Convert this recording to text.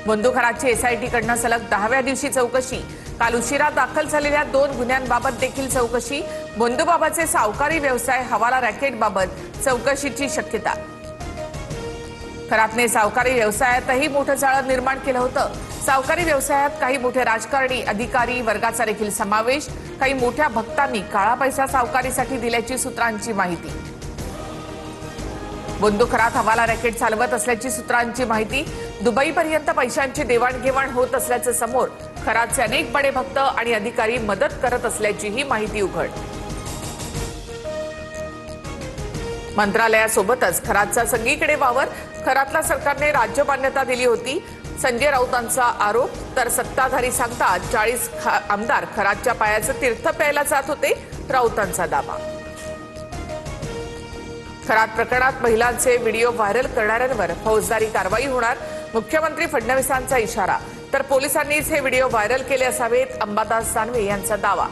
बंदुखराची SIT कडनं सलग 10व्या दिवशी चौकशी। काल उशिरा दाखल झालेल्या 2 गुन्ह्यांबाबत देखील चौकशी। बंधूबाबाचे सावकारी व्यवसाय हवाला रॅकेटबाबत चौकशीची शक्यता। खरातने सावकारी व्यवसायातही मोठं जाळं निर्माण केलं होतं। सावकारी व्यवसायात काही मोठे राजकारणी अधिकारी वर्गाचा देखील समावेश। काही मोठ्या भक्तांनी काळा पैसा सावकारीसाठी दिल्याची सूत्रांची माहिती। बंदुखरात हवाला रॅकेट चालवत असल्याची सूत्रांची माहिती। दुबईपर्यंत पैशांची देवाणघेवाण होत असल्याचं समोर। खरातचे अनेक बडे भक्त आणि अधिकारी मदत करत असल्याचीही माहिती उघड। मंत्रालयासोबतच खरातचा सगळीकडे वावर। खरातला सरकारने राज्य मान्यता दिली होती। संजय राऊतांचा आरोप तर सत्ताधारी सांगतात 40 आमदार खरातच्या पायाचं तीर्थ प्यायला जात होते। राऊतांचा दावा। खरात प्रकरणात महिलांचे व्हिडिओ व्हायरल करणाऱ्यांवर फौजदारी कारवाई होणार। मुख्यमंत्री फडणवीसांचा इशारा। तर पोलिसांनीच हे व्हिडिओ व्हायरल केले असावेत, अंबादास दानवे यांचा दावा।